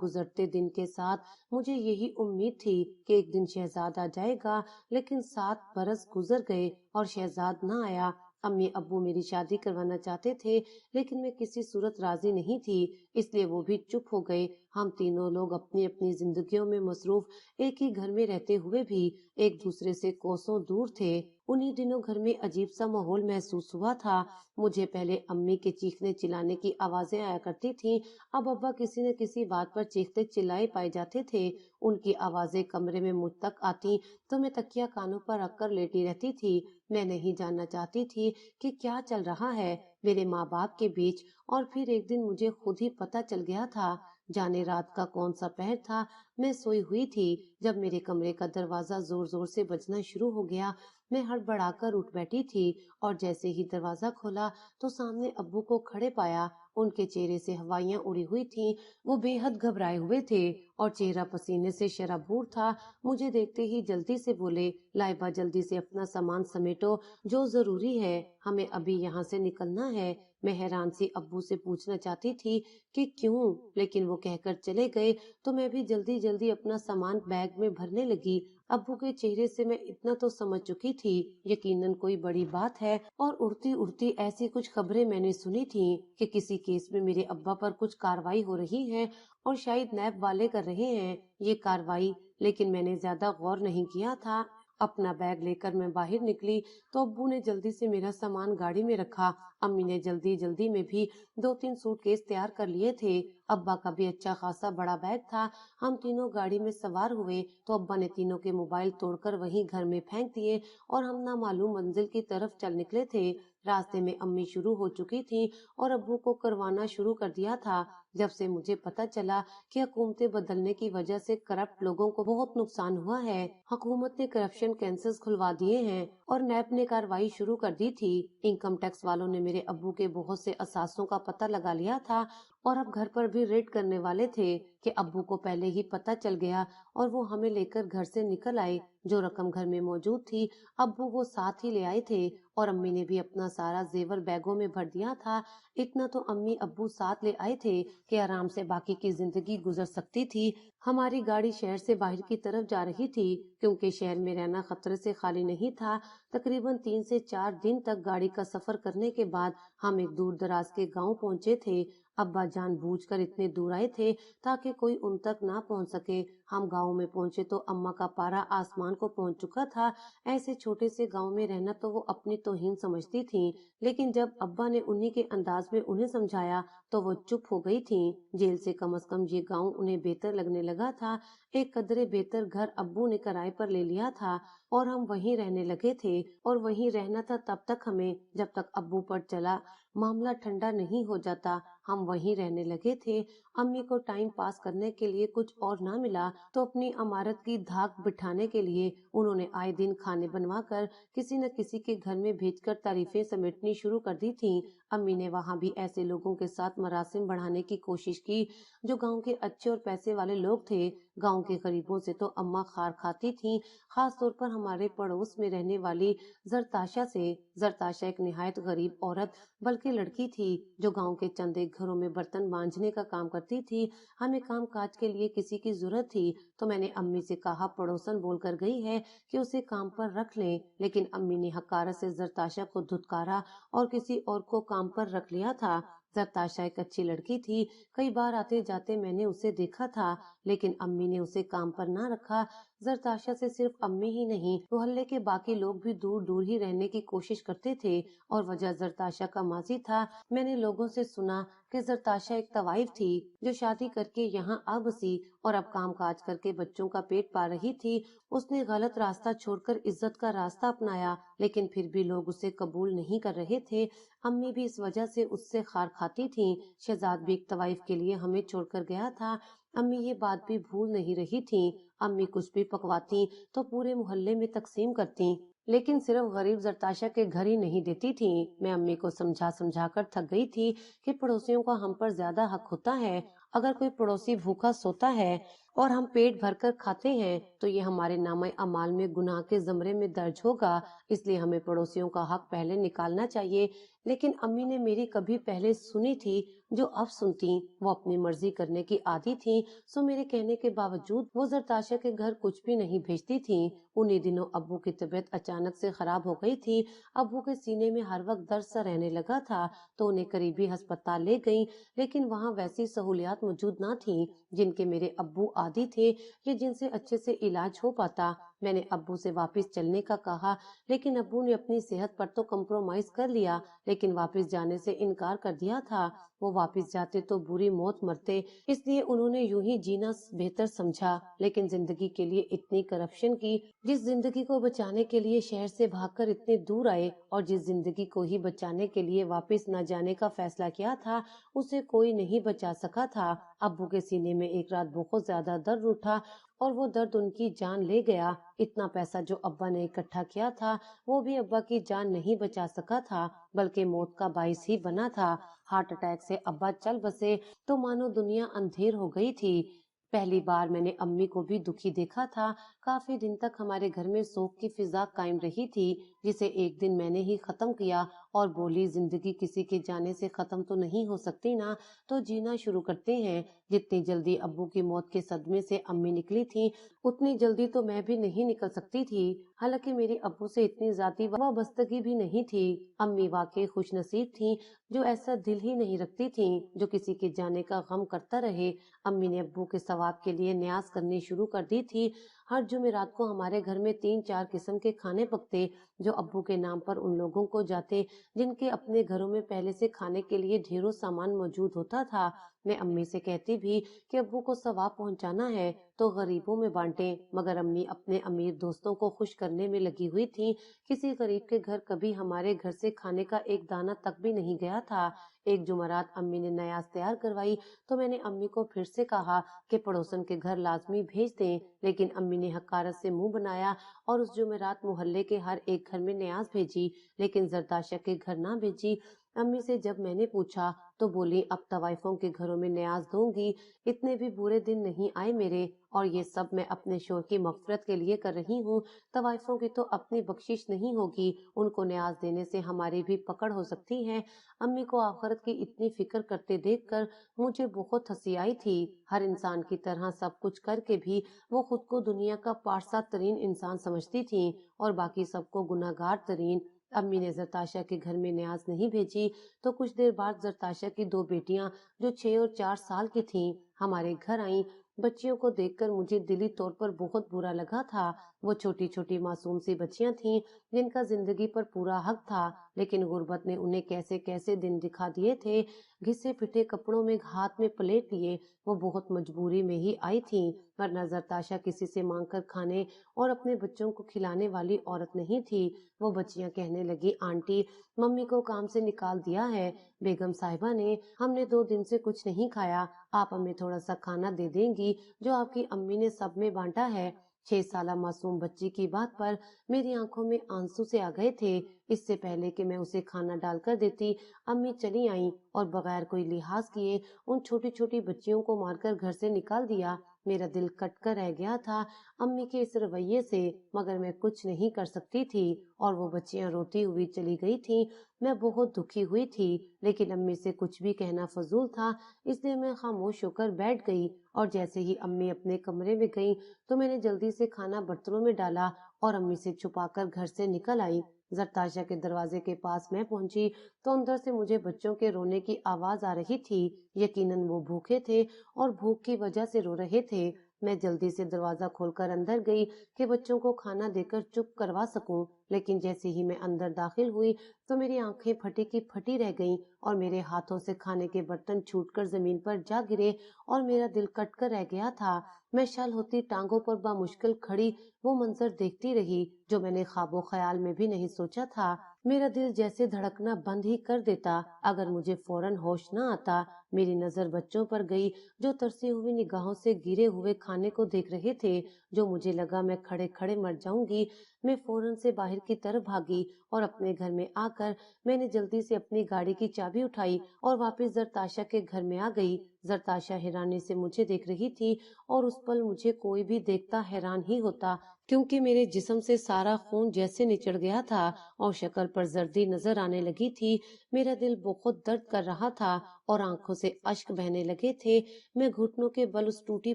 گزرتے دن کے ساتھ مجھے یہی امید تھی کہ ایک دن شہزاد آ جائے گا، لیکن 7 برس گزر گئے اور شہزاد نہ آیا۔ امی ابو میری شادی کروانا چاہتے تھے لیکن میں کسی صورت راضی نہیں تھی، اس لیے وہ بھی چپ ہو گئے۔ ہم تینوں لوگ اپنی اپنی زندگیوں میں مصروف، ایک ہی گھر میں رہتے ہوئے بھی ایک دوسرے سے کوسوں دور تھے۔ انہی دنوں گھر میں عجیب سا ماحول محسوس ہوا تھا۔ مجھے پہلے امی کے چیخنے چلانے کی آوازیں آیا کرتی تھیں، اب ابا کسی نہ کسی بات پر چیختے چلائے پائے جاتے تھے۔ ان کی آوازیں کمرے میں مجھ تک آتی تو میں تکیہ کانوں پر رکھ کر لیٹی رہتی تھی۔ میں نہیں جاننا چاہتی تھی کہ کیا چل رہا ہے میرے ماں باپ کے بیچ، اور پھر ایک دن مجھے خود ہی پتہ چل گیا تھا۔ جانے رات کا کون سا پہر تھا، میں سوئی ہوئی تھی جب میرے کمرے کا دروازہ زور زور سے بجنا شروع ہو گیا۔ میں ہڑبڑا کر اٹھ بیٹھی تھی اور جیسے ہی دروازہ کھولا تو سامنے ابو کو کھڑے پایا۔ ان کے چہرے سے ہوائیاں اڑی ہوئی تھیں، وہ بے حد گھبرائے ہوئے تھے اور چہرہ پسینے سے شرابور تھا۔ مجھے دیکھتے ہی جلدی سے بولے، لائبہ جلدی سے اپنا سامان سمیٹو، جو ضروری ہے، ہمیں ابھی یہاں سے نکلنا ہے۔ میں حیران سی ابو سے پوچھنا چاہتی تھی کہ کیوں، لیکن وہ کہہ کر چلے گئے تو میں بھی جلدی جلدی اپنا سامان بیگ میں بھرنے لگی۔ ابو کے چہرے سے میں اتنا تو سمجھ چکی تھی یقیناً کوئی بڑی بات ہے، اور اڑتی اڑتی ایسی کچھ خبریں میں نے سنی تھی کہ کسی کیس میں میرے ابا پر کچھ کاروائی ہو رہی ہے اور شاید نیب والے کر رہے ہیں یہ کاروائی، لیکن میں نے زیادہ غور نہیں کیا تھا۔ اپنا بیگ لے کر میں باہر نکلی تو ابو نے جلدی سے میرا سامان گاڑی میں رکھا۔ امی نے جلدی جلدی میں بھی 2-3 سوٹ کیس تیار کر لیے تھے۔ ابا کا بھی اچھا خاصا بڑا بیگ تھا۔ ہم تینوں گاڑی میں سوار ہوئے تو ابا نے تینوں کے موبائل توڑ کر وہیں گھر میں پھینک دیے اور ہم نامعلوم منزل کی طرف چل نکلے تھے۔ راستے میں امی شروع ہو چکی تھی اور ابو کو کروانا شروع کر دیا تھا۔ جب سے مجھے پتا چلا کہ حکومتیں بدلنے کی وجہ سے کرپٹ لوگوں کو بہت نقصان ہوا ہے، حکومت نے کرپشن کینسرز کھلوا دیے ہیں اور نیب نے کارروائی شروع کر دی تھی۔ انکم ٹیکس والوں نے میرے ابو کے بہت سے اثاثوں کا پتہ لگا لیا تھا اور اب گھر پر بھی ریڈ کرنے والے تھے کہ ابو کو پہلے ہی پتہ چل گیا اور وہ ہمیں لے کر گھر سے نکل آئے۔ جو رقم گھر میں موجود تھی ابو وہ ساتھ ہی لے آئے تھے اور امی نے بھی اپنا سارا زیور بیگوں میں بھر دیا تھا۔ اتنا تو امی ابو ساتھ لے آئے تھے کہ آرام سے باقی کی زندگی گزر سکتی تھی۔ ہماری گاڑی شہر سے باہر کی طرف جا رہی تھی کیونکہ شہر میں رہنا خطرے سے خالی نہیں تھا۔ تقریباً 3 سے 4 دن تک گاڑی کا سفر کرنے کے بعد ہم ایک دور دراز کے گاؤں پہنچے تھے۔ ابا جان بوجھ کر اتنے دور آئے تھے تاکہ کوئی ان تک نہ پہنچ سکے۔ ہم گاؤں میں پہنچے تو اماں کا پارا آسمان کو پہنچ چکا تھا۔ ایسے چھوٹے سے گاؤں میں رہنا تو وہ اپنی توہین سمجھتی تھیں، لیکن جب ابا نے انہی کے انداز میں انہیں سمجھایا تو وہ چپ ہو گئی تھیں۔ جیل سے کم از کم یہ گاؤں انہیں بہتر لگنے لگا تھا۔ ایک قدرے بہتر گھر ابو نے کرائے پر لے لیا تھا اور ہم وہیں رہنے لگے تھے، اور وہیں رہنا تھا تب تک ہمیں جب تک ابو پر چلا معاملہ ٹھنڈا نہیں ہو جاتا۔ ہم وہیں رہنے لگے تھے۔ امی کو ٹائم پاس کرنے کے لیے کچھ اور نہ ملا تو اپنی عمارت کی دھاک بٹھانے کے لیے انہوں نے آئے دن کھانے بنوا کر کسی نہ کسی کے گھر میں بھیج کر تعریفیں سمیٹنی شروع کر دی تھیں۔ امی نے وہاں بھی ایسے لوگوں کے ساتھ مراسم بڑھانے کی کوشش کی جو گاؤں کے اچھے اور پیسے والے لوگ تھے۔ گاؤں کے غریبوں سے تو اماں خار کھاتی تھیں، خاص طور پر ہمارے پڑوس میں رہنے والی زرتاشا سے۔ زرتاشا ایک نہایت غریب عورت بلکہ لڑکی تھی جو گاؤں کے چند ایک گھروں میں برتن مانجنے کا کام کرتی تھی۔ ہمیں کام کاج کے لیے کسی کی ضرورت تھی تو میں نے امی سے کہا پڑوسن بول کر گئی ہے کہ اسے کام پر رکھ لیں، لیکن امی نے حقارت سے زرتاشا کو دھتکارا اور کسی اور کو کام پر رکھ لیا تھا۔ زرتاشا ایک اچھی لڑکی تھی، کئی بار آتے جاتے میں نے اسے دیکھا تھا، لیکن امی نے اسے کام پر نہ رکھا۔ زرتاشا سے صرف امی ہی نہیں، محلے کے باقی لوگ بھی دور دور ہی رہنے کی کوشش کرتے تھے، اور وجہ زرتاشا کا ماضی تھا۔ میں نے لوگوں سے سنا کہ زرتاشا ایک طوائف تھی جو شادی کر کے یہاں آ بسی اور اب کام کاج کر کے بچوں کا پیٹ پال رہی تھی۔ اس نے غلط راستہ چھوڑ کر عزت کا راستہ اپنایا، لیکن پھر بھی لوگ اسے قبول نہیں کر رہے تھے۔ امی بھی اس وجہ سے اس سے خار کھاتی تھیں۔ شہزاد بھی ایک طوائف کے لیے ہمیں چھوڑ کر گیا تھا۔ امی یہ بات بھی بھول نہیں رہی تھیں۔ امی کچھ بھی پکواتی تو پورے محلے میں تقسیم کرتی लेकिन सिर्फ गरीब जरताशा के घर ही नहीं देती थी। मैं अम्मी को समझा समझा कर थक गई थी कि पड़ोसियों का हम पर ज्यादा हक होता है। अगर कोई पड़ोसी भूखा सोता है और हम पेट भरकर खाते हैं तो ये हमारे नामे अमाल में गुनाह के जमरे में दर्ज होगा। इसलिए हमें पड़ोसियों का हक पहले निकालना चाहिए। लेकिन अम्मी ने मेरी कभी पहले सुनी थी जो अब सुनती। वो अपनी मर्जी करने की आदी थी, सो मेरे कहने के बावजूद वो जरताशा के घर कुछ भी नहीं भेजती थी। उन्हीं दिनों अब्बू की तबीयत अचानक से खराब हो गई थी। अब्बू के सीने में हर वक्त दर्द सा रहने लगा था तो उन्हें करीबी अस्पताल ले गई, लेकिन वहाँ वैसी सहूलियात मौजूद ना थी जिनके मेरे अब्बू आदी थे या जिनसे अच्छे से इलाज हो पाता। मैंने अब्बू से वापस चलने का कहा, लेकिन अब्बू ने अपनी सेहत पर तो कम्प्रोमाइज कर लिया, लेकिन वापस जाने से इनकार कर दिया था। वो वापस जाते तो बुरी मौत मरते, इसलिए उन्होंने यूं ही जीना बेहतर समझा। लेकिन जिंदगी के लिए इतनी करप्शन की, जिस जिंदगी को बचाने के लिए शहर से भागकर इतने दूर आए और जिस जिंदगी को ही बचाने के लिए वापस न जाने का फैसला किया था, उसे कोई नहीं बचा सका था। अब्बू के सीने में एक रात बहुत ज्यादा दर्द उठा और वो दर्द उनकी जान ले गया। इतना पैसा जो अब्बा ने इकट्ठा किया था वो भी अब्बा की जान नहीं बचा सका था, बल्कि मौत का बाइस ही बना था। हार्ट अटैक से अब्बा चल बसे तो मानो दुनिया अंधेर हो गई थी। पहली बार मैंने अम्मी को भी दुखी देखा था। काफी दिन तक हमारे घर में शोक की फिजा कायम रही थी, जिसे एक दिन मैंने ही खत्म किया और बोली, जिंदगी किसी के जाने से खत्म तो नहीं हो सकती ना, तो जीना शुरू करते हैं। जितनी जल्दी अब्बू की मौत के सदमे से अम्मी निकली थी उतनी जल्दी तो मैं भी नहीं निकल सकती थी। हालांकि मेरी अब्बू से इतनी जाती वाबस्तगी भी नहीं थी। अम्मी वाकई खुश नसीब थी जो ऐसा दिल ही नहीं रखती थी जो किसी के जाने का गम करता रहे। अम्मी ने अब्बू के सवाब के लिए न्यास करनी शुरू कर दी थी। हर जुमेरात को हमारे घर में 3-4 किस्म के खाने पकते जो अब्बू के नाम पर उन लोगों को जाते जिनके अपने घरों में पहले से खाने के लिए ढेरों सामान मौजूद होता था। मैं अम्मी से कहती भी कि अब्बू को सवाब पहुंचाना है तो गरीबों में बांटे, मगर अम्मी अपने अमीर दोस्तों को खुश करने में लगी हुई थी। किसी गरीब के घर कभी हमारे घर से खाने का एक दाना तक भी नहीं गया था। एक जुमेरात अम्मी ने नयाज तैयार करवाई तो मैंने अम्मी को फिर से कहा कि पड़ोसन के घर लाजमी भेज दें, लेकिन अम्मी ने हकारत से मुंह बनाया और उस जुमेरात मोहल्ले के हर एक घर में न्याज भेजी, लेकिन जरदाशा के घर ना भेजी। अम्मी से जब मैंने पूछा तो बोली, अब तवाइफों के घरों में न्याज दूंगी। इतने भी बुरे दिन नहीं आए मेरे, और ये सब मैं अपने शोर की मगफरत के लिए कर रही हूँ। तवाइफों की तो अपनी बख्शिश नहीं होगी, उनको न्याज देने से हमारी भी पकड़ हो सकती है। अम्मी को आखिरत की इतनी फिक्र करते देखकर मुझे बहुत हंसी आई थी। हर इंसान की तरह सब कुछ करके भी वो खुद को दुनिया का पारसा तरीन इंसान समझती थी और बाकी सबको गुनाहगार तरीन। अम्मी ने जरताशा के घर में न्याज नहीं भेजी तो कुछ देर बाद जरताशा की 2 बेटियां जो 6 और 4 साल की थीं हमारे घर आईं। बच्चियों को देखकर मुझे दिली तौर पर बहुत बुरा लगा था। वो छोटी छोटी मासूम सी बच्चियां थीं जिनका जिंदगी पर पूरा हक था, लेकिन गुर्बत ने उन्हें कैसे कैसे दिन दिखा दिए थे। घिसे पिटे कपड़ों में हाथ में प्लेट लिए वो बहुत मजबूरी में ही आई थी, वरना जरताशा किसी से मांग कर खाने और अपने बच्चों को खिलाने वाली औरत नहीं थी। वो बच्चियां कहने लगी, आंटी मम्मी को काम से निकाल दिया है बेगम साहिबा ने, हमने 2 दिन से कुछ नहीं खाया, आप हमें थोड़ा सा खाना दे देंगी जो आपकी अम्मी ने सब में बांटा है। 6 साला मासूम बच्ची की बात पर मेरी आंखों में आंसू से आ गए थे। इससे पहले कि मैं उसे खाना डालकर देती, अम्मी चली आईं और बगैर कोई लिहाज किए उन छोटी छोटी बच्चियों को मारकर घर से निकाल दिया। मेरा दिल कट कर रह गया था अम्मी के इस रवैये से, मगर मैं कुछ नहीं कर सकती थी और वो बच्चियां रोती हुई चली गई थी। मैं बहुत दुखी हुई थी, लेकिन अम्मी से कुछ भी कहना फजूल था, इसलिए मैं खामोश होकर बैठ गई। और जैसे ही अम्मी अपने कमरे में गई तो मैंने जल्दी से खाना बर्तनों में डाला और अम्मी से छुपाकर घर से निकल आई। जरताशा के दरवाजे के पास मैं पहुंची तो अंदर से मुझे बच्चों के रोने की आवाज आ रही थी। यकीनन वो भूखे थे और भूख की वजह से रो रहे थे। मैं जल्दी से दरवाजा खोलकर अंदर गई कि बच्चों को खाना देकर चुप करवा सकूं, लेकिन जैसे ही मैं अंदर दाखिल हुई तो मेरी आंखें फटी की फटी रह गईं और मेरे हाथों से खाने के बर्तन छूटकर जमीन पर जा गिरे और मेरा दिल कट कर रह गया था। मैं शल होती टांगों पर बामुश्किल खड़ी वो मंजर देखती रही जो मैंने ख्वाबो ख्याल में भी नहीं सोचा था। मेरा दिल जैसे धड़कना बंद ही कर देता अगर मुझे फौरन होश न आता। मेरी नजर बच्चों पर गई जो तरसी हुई निगाहों से गिरे हुए खाने को देख रहे थे। जो मुझे लगा मैं खड़े खड़े मर जाऊंगी। मैं फौरन से बाहर की तरफ भागी और अपने घर में आकर मैंने जल्दी से अपनी गाड़ी की चाबी उठाई और वापस जरताशा के घर में आ गई। जरताशा हैरानी से मुझे देख रही थी और उस पल मुझे कोई भी देखता हैरान ही होता, क्योंकि मेरे जिस्म से सारा खून जैसे निचड़ गया था और शक्ल पर जर्दी नजर आने लगी थी। मेरा दिल बहुत दर्द कर रहा था और आंखों से अश्क बहने लगे थे। मैं घुटनों के बल उस टूटी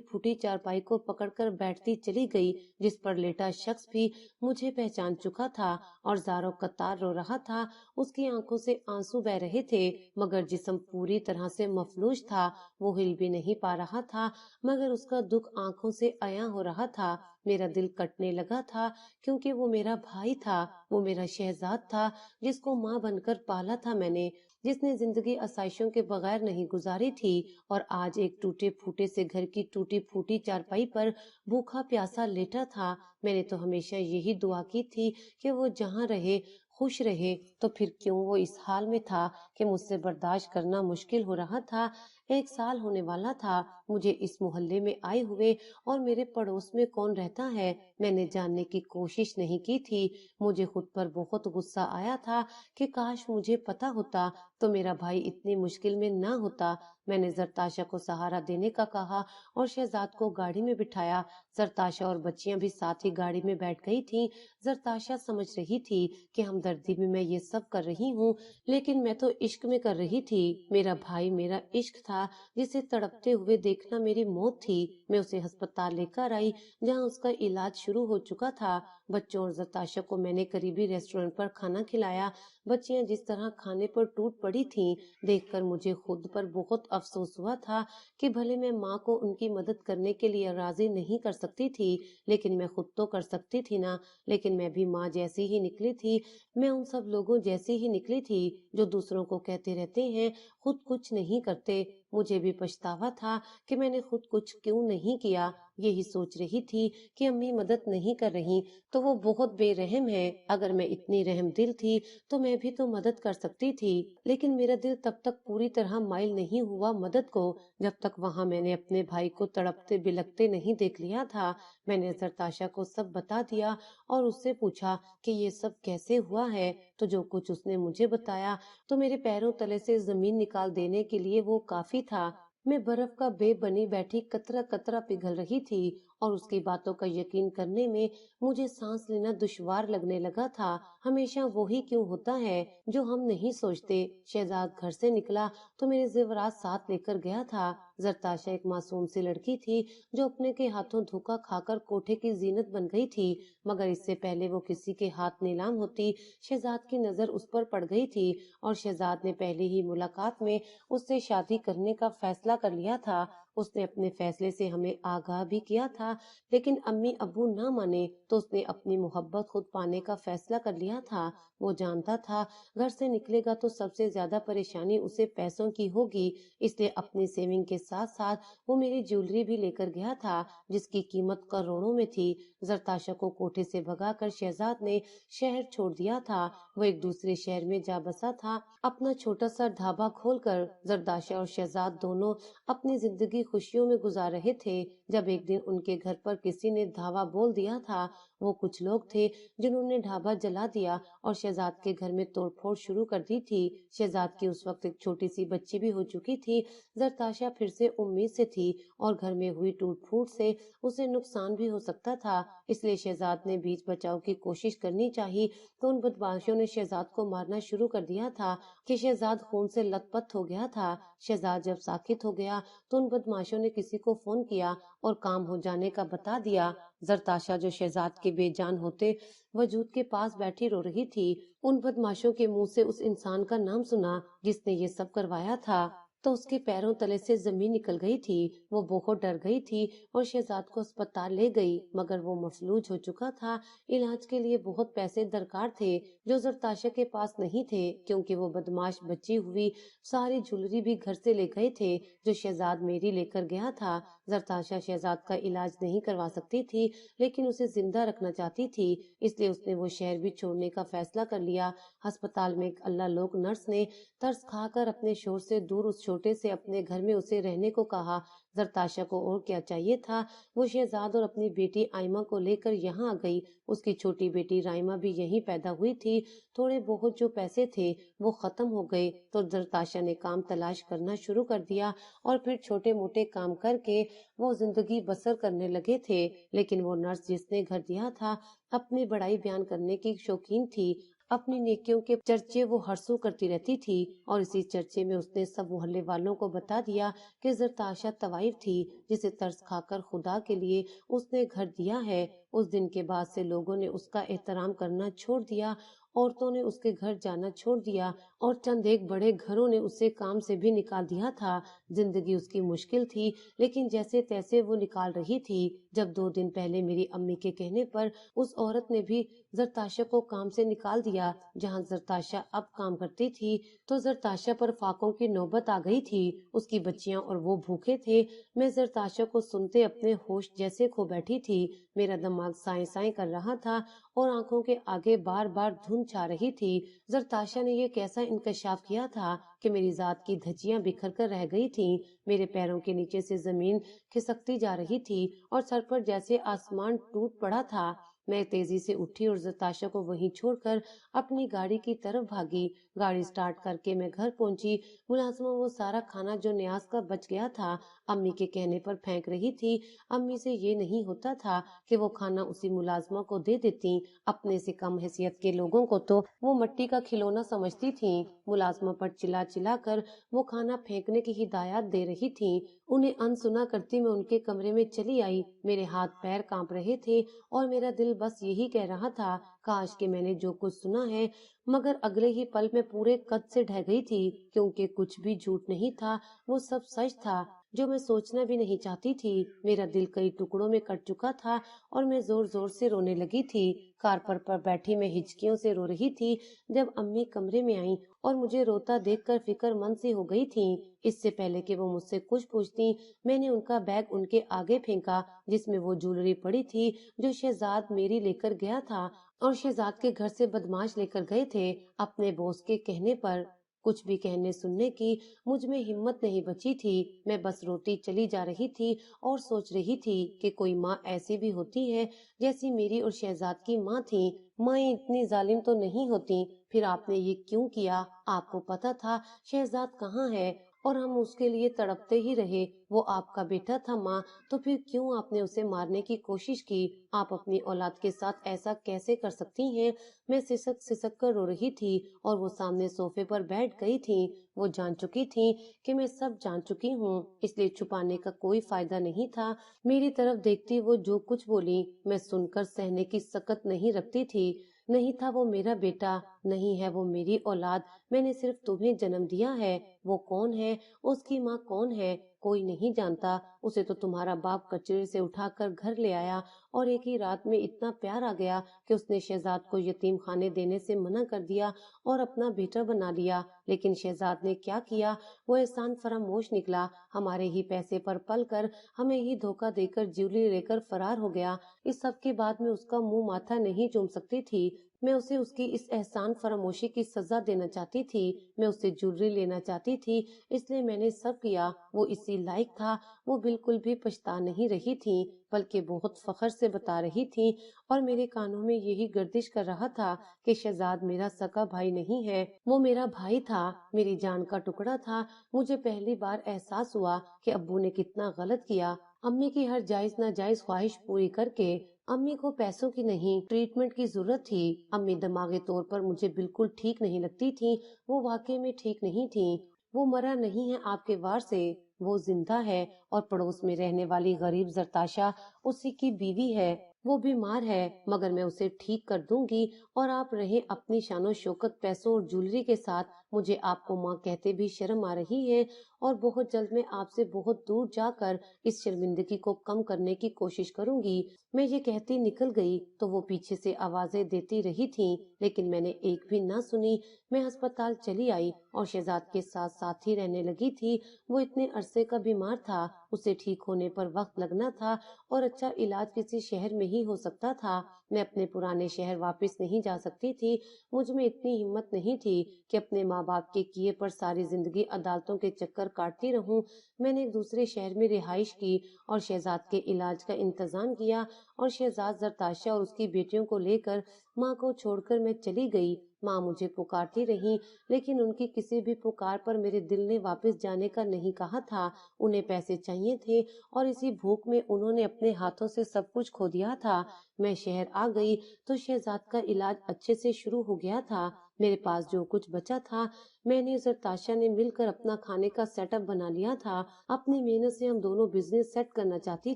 फूटी चारपाई को पकड़कर बैठती चली गई जिस पर लेटा शख्स भी मुझे पहचान चुका था और जारो कतार रो रहा था। उसकी आंखों से आंसू बह रहे थे मगर जिस्म पूरी तरह से मफलूज था। वो हिल भी नहीं पा रहा था मगर उसका दुख आंखों से अया हो रहा था। मेरा दिल कटने लगा था क्योंकि वो मेरा भाई था, वो मेरा शहजाद था जिसको माँ बनकर पाला था मैंने, जिसने जिंदगी आसाइशों के बगैर नहीं गुजारी थी और आज एक टूटे फूटे से घर की टूटी फूटी चारपाई पर भूखा प्यासा लेटा था। मैंने तो हमेशा यही दुआ की थी कि वो जहाँ रहे खुश रहे, तो फिर क्यों वो इस हाल में था कि मुझसे बर्दाश्त करना मुश्किल हो रहा था। 1 साल होने वाला था मुझे इस मोहल्ले में आए हुए और मेरे पड़ोस में कौन रहता है मैंने जानने की कोशिश नहीं की थी। मुझे खुद पर बहुत गुस्सा आया था कि काश मुझे पता होता तो मेरा भाई इतनी मुश्किल में ना होता। मैंने जरताशा को सहारा देने का कहा और शहजाद को गाड़ी में बिठाया। जरताशा और बच्चियां भी साथ ही गाड़ी में बैठ गई थीं। जरताशा समझ रही थी कि हमदर्दी में मैं ये सब कर रही हूँ, लेकिन मैं तो इश्क में कर रही थी। मेरा भाई मेरा इश्क था जिसे तड़पते हुए देखना मेरी मौत थी। मैं उसे अस्पताल लेकर आई जहाँ उसका इलाज शुरू हो चुका था। बच्चों और जरताशा को मैंने करीबी रेस्टोरेंट पर खाना खिलाया। बच्चियां जिस तरह खाने पर टूट पड़ी थीं, देखकर मुझे खुद पर बहुत अफसोस हुआ था कि भले मैं माँ को उनकी मदद करने के लिए राजी नहीं कर सकती थी, लेकिन मैं खुद तो कर सकती थी ना। लेकिन मैं भी माँ जैसी ही निकली थी। मैं उन सब लोगों जैसी ही निकली थी जो दूसरों को कहते रहते हैं खुद कुछ नहीं करते। मुझे भी पछतावा था कि मैंने खुद कुछ क्यों नहीं किया। यही सोच रही थी कि अम्मी मदद नहीं कर रही तो वो बहुत बेरहम है। अगर मैं इतनी रहम दिल थी तो मैं भी तो मदद कर सकती थी। लेकिन मेरा दिल तब तक पूरी तरह माइल नहीं हुआ मदद को जब तक वहाँ मैंने अपने भाई को तड़पते बिलखते नहीं देख लिया था। मैंने जरताशा को सब बता दिया और उससे पूछा कि ये सब कैसे हुआ है। तो जो कुछ उसने मुझे बताया तो मेरे पैरों तले से जमीन निकाल देने के लिए वो काफी था। मैं बर्फ का बेब बनी बैठी कतरा कतरा पिघल रही थी और उसकी बातों का यकीन करने में मुझे सांस लेना दुश्वार लगने लगा था। हमेशा वही क्यों होता है जो हम नहीं सोचते। शहजाद घर से निकला तो मेरे जेवरात साथ लेकर गया था। जरताशा एक मासूम सी लड़की थी जो अपने के हाथों धोखा खाकर कोठे की जीनत बन गई थी, मगर इससे पहले वो किसी के हाथ नीलाम होती शहजाद की नजर उस पर पड़ गई थी और शहजाद ने पहली ही मुलाकात में उससे शादी करने का फैसला कर लिया था। उसने अपने फैसले से हमें आगाह भी किया था, लेकिन अम्मी अब्बू ना माने तो उसने अपनी मोहब्बत खुद पाने का फैसला कर लिया था। वो जानता था घर से निकलेगा तो सबसे ज्यादा परेशानी उसे पैसों की होगी, इसलिए अपनी सेविंग के साथ साथ वो मेरी ज्वेलरी भी लेकर गया था जिसकी कीमत करोड़ों में थी। जरताशा को कोठे से भगाकर शहजाद ने शहर छोड़ दिया था। वो एक दूसरे शहर में जा बसा था अपना छोटा सा ढाबा खोलकर। जरताशा और शहजाद दोनों अपनी जिंदगी खुशियों में गुजार रहे थे जब एक दिन उनके घर पर किसी ने धावा बोल दिया था। वो कुछ लोग थे जिन्होंने ढाबा जला दिया और शहजाद के घर में तोड़फोड़ शुरू कर दी थी। शहजाद की उस वक्त एक छोटी सी बच्ची भी हो चुकी थी। जरताशा फिर से उम्मीद से थी और घर में हुई टूट फूट से उसे नुकसान भी हो सकता था, इसलिए शहजाद ने बीच बचाव की कोशिश करनी चाहिए। तो उन बदमाशों ने शहजाद को मारना शुरू कर दिया था कि शहजाद खून से लथपथ हो गया था। शहजाद जब साकित हो गया तो उन बदमाशों ने किसी को फोन किया और काम हो जाने का बता दिया। जरताशा जो शहजाद के बेजान होते वजूद के पास बैठी रो रही थी, उन बदमाशों के मुंह से उस इंसान का नाम सुना जिसने ये सब करवाया था तो उसके पैरों तले से जमीन निकल गई थी। वो बहुत डर गई थी और शहजाद को अस्पताल ले गई, मगर वो मफलूज हो चुका था। इलाज के लिए बहुत पैसे दरकार थे जो जरताशा के पास नहीं थे, क्योंकि वो बदमाश बची हुई सारी ज्वेलरी भी घर से ले गए थे जो शहजाद मेरी लेकर गया था। जरताशा शहजाद का इलाज नहीं करवा सकती थी, लेकिन उसे जिंदा रखना चाहती थी, इसलिए उसने वो शहर भी छोड़ने का फैसला कर लिया। अस्पताल में एक अल्लाह लोग नर्स ने तरस खाकर अपने शोर से दूर उस چھوٹے سے اپنے گھر میں اسے رہنے کو کہا۔ زرتاشا کو اور کیا چاہیے تھا، وہ شہزاد اور اپنی بیٹی آئمہ کو لے کر یہاں آ گئی۔ اس کی چھوٹی بیٹی رائمہ بھی یہیں پیدا ہوئی تھی۔ تھوڑے بہت جو پیسے تھے وہ ختم ہو گئے تو زرتاشا نے کام تلاش کرنا شروع کر دیا اور پھر چھوٹے موٹے کام کر کے وہ زندگی بسر کرنے لگے تھے۔ لیکن وہ نرس جس نے گھر دیا تھا اپنی بڑائی بیان کرنے کی شوقین تھی۔ اپنی نیکیوں کے چرچے وہ ہر سو کرتی رہتی تھی اور اسی چرچے میں اس نے سب محلے والوں کو بتا دیا کہ زرتاشا طوائف تھی جسے ترس کھا کر خدا کے لیے اس نے گھر دیا ہے۔ اس دن کے بعد سے لوگوں نے اس کا احترام کرنا چھوڑ دیا، عورتوں نے اس کے گھر جانا چھوڑ دیا اور چند ایک بڑے گھروں نے اسے کام سے بھی نکال دیا تھا۔ زندگی اس کی مشکل تھی لیکن جیسے تیسے وہ نکال رہی تھی۔ جب 2 دن پہلے میری امی کے کہنے پر اس عورت نے بھی زرتاشا کو کام سے نکال دیا جہاں زرتاشا اب کام کرتی تھی، تو زرتاشا پر فاقوں کی نوبت آ گئی تھی۔ اس کی بچیاں اور وہ بھوکے تھے۔ میں زرتاشا کو سنتے اپنے ہوش جیسے کھو بیٹھی تھی۔ میرا دماغ سائیں سائیں کر رہا تھا اور آنکھوں کے آگے بار بار دھند چھا رہی تھی۔ زرتاشا نے یہ کیسا انکشاف کیا تھا کہ میری ذات کی دھجیاں بکھر کر رہ گئی تھیں۔ میرے پیروں کے نیچے سے زمین کھسکتی جا رہی تھی اور سر پر جیسے آسمان ٹوٹ پڑا تھا۔ میں تیزی سے اٹھی اور زرتاشا کو وہیں چھوڑ کر اپنی گاڑی کی طرف بھاگی۔ گاڑی سٹارٹ کر کے میں گھر پہنچی۔ ملازمہ وہ سارا کھانا جو نیاز کا بچ گیا تھا امی کے کہنے پر پھینک رہی تھی۔ امی سے یہ نہیں ہوتا تھا کہ وہ کھانا اسی ملازمہ کو دے دیتی، اپنے سے کم حیثیت کے لوگوں کو تو وہ مٹی کا کھلونا سمجھتی تھیں۔ ملازمہ پر چلا چلا کر وہ کھانا پھینکنے کی ہدایات دے رہی تھیں۔ انہیں انسنا کرتی میں ان کے کمرے میں چلی آئی۔ میرے ہاتھ پیر کانپ رہے تھے اور میرا دل بس یہی کہہ رہا تھا کاش کہ میں نے جو کچھ سنا ہے، مگر اگلے ہی پل میں پورے قد سے ڈہ گئی تھی کیونکہ کچھ بھی جھوٹ نہیں تھا، وہ سب سچ تھا جو میں سوچنا بھی نہیں چاہتی تھی۔ میرا دل کئی ٹکڑوں میں کٹ چکا تھا اور میں زور زور سے رونے لگی تھی۔ کار پر بیٹھی میں ہچکیوں سے رو رہی تھی جب امی کمرے میں آئیں اور مجھے روتا دیکھ کر فکر مند سی ہو گئی تھیں۔ اس سے پہلے کہ وہ مجھ سے کچھ پوچھتی میں نے ان کا بیگ ان کے آگے پھینکا جس میں وہ جولری پڑی تھی جو شہزاد میری لے کر گیا تھا اور شہزاد کے گھر سے بدماش لے کر گئے تھے اپنے باس کے کہنے پر۔ کچھ بھی کہنے سننے کی مجھ میں ہمت نہیں بچی تھی۔ میں بس روتی چلی جا رہی تھی اور سوچ رہی تھی کہ کوئی ماں ایسی بھی ہوتی ہے جیسی میری اور شہزاد کی ماں تھی۔ مائیں اتنی ظالم تو نہیں ہوتی، پھر آپ نے یہ کیوں کیا؟ آپ کو پتا تھا شہزاد کہاں ہے اور ہم اس کے لیے تڑپتے ہی رہے، وہ آپ کا بیٹا تھا ماں، تو پھر کیوں آپ نے اسے مارنے کی کوشش کی؟ آپ اپنی اولاد کے ساتھ ایسا کیسے کر سکتی ہیں؟ میں سسک سسک کر رو رہی تھی اور وہ سامنے صوفے پر بیٹھ گئی تھی۔ وہ جان چکی تھی کہ میں سب جان چکی ہوں، اس لیے چھپانے کا کوئی فائدہ نہیں تھا۔ میری طرف دیکھتی وہ جو کچھ بولی میں سن کر سہنے کی سکت نہیں رکھتی تھی۔ نہیں تھا وہ میرا بیٹا، نہیں ہے وہ میری اولاد، میں نے صرف تمہیں جنم دیا ہے۔ وہ کون ہے؟ اس کی ماں کون ہے؟ کوئی نہیں جانتا۔ اسے تو تمہارا باپ کچرے سے اٹھا کر گھر لے آیا اور ایک ہی رات میں اتنا پیار آ گیا کہ اس نے شہزاد کو یتیم خانے دینے سے منع کر دیا اور اپنا بیٹا بنا لیا۔ لیکن شہزاد نے کیا کیا؟ وہ احسان فراموش نکلا، ہمارے ہی پیسے پر پل کر ہمیں ہی دھوکہ دے کر جیولی لے کر فرار ہو گیا۔ اس سب کے بعد میں اس کا منہ ماتھا نہیں چوم سکتی تھی۔ میں اسے اس کی اس احسان فراموشی کی سزا دینا چاہتی تھی، میں اسے جولی لینا چاہتی تھی، اس لیے میں نے سب کیا۔ وہ اسی لائق تھا۔ وہ بالکل بھی پچھتا نہیں رہی تھی بلکہ بہت فخر سے بتا رہی تھی اور میرے کانوں میں یہی گردش کر رہا تھا کہ شہزاد میرا سگا بھائی نہیں ہے، وہ میرا بھائی تھا، میری جان کا ٹکڑا تھا۔ مجھے پہلی بار احساس ہوا کہ ابو نے کتنا غلط کیا، امی کی ہر جائز ناجائز خواہش پوری کر کے۔ امی کو پیسوں کی نہیں ٹریٹمنٹ کی ضرورت تھی۔ امی دماغی طور پر مجھے بالکل ٹھیک نہیں لگتی تھی، وہ واقعی میں ٹھیک نہیں تھی۔ وہ مرا نہیں ہے آپ کے وار سے، وہ زندہ ہے اور پڑوس میں رہنے والی غریب زرتاشا اسی کی بیوی ہے۔ وہ بیمار ہے مگر میں اسے ٹھیک کر دوں گی اور آپ رہیں اپنی شان و شوکت پیسوں اور جولری کے ساتھ۔ مجھے آپ کو ماں کہتے بھی شرم آ رہی ہے اور بہت جلد میں آپ سے بہت دور جا کر اس شرمندگی کو کم کرنے کی کوشش کروں گی۔ میں یہ کہتی نکل گئی تو وہ پیچھے سے آوازیں دیتی رہی تھیں لیکن میں نے ایک بھی نہ سنی۔ میں ہسپتال چلی آئی اور شہزاد کے ساتھ ساتھ ہی رہنے لگی تھی۔ وہ اتنے عرصے کا بیمار تھا، اسے ٹھیک ہونے پر وقت لگنا تھا اور اچھا علاج کسی شہر میں ہی ہو سکتا تھا۔ میں اپنے پرانے شہر واپس نہیں جا سکتی تھی، مجھ میں اتنی ہمت نہیں تھی کہ اپنے ماں माँ बाप के किए पर सारी जिंदगी अदालतों के चक्कर काटती रहूं। मैंने एक दूसरे शहर में रिहाइश की और शहजाद के इलाज का इंतजाम किया और शहजाद जरताशा और उसकी बेटियों को लेकर माँ को छोड़कर मैं चली गई। माँ मुझे पुकारती रही, लेकिन उनकी किसी भी पुकार पर मेरे दिल ने वापस जाने का नहीं कहा था। उन्हें पैसे चाहिए थे और इसी भूख में उन्होंने अपने हाथों से सब कुछ खो दिया था। मैं शहर आ गई तो शहजाद का इलाज अच्छे से शुरू हो गया था। मेरे पास जो कुछ बचा था, मैंने और ताशा ने मिलकर अपना खाने का सेटअप बना लिया था। अपनी मेहनत से हम दोनों बिजनेस सेट करना चाहती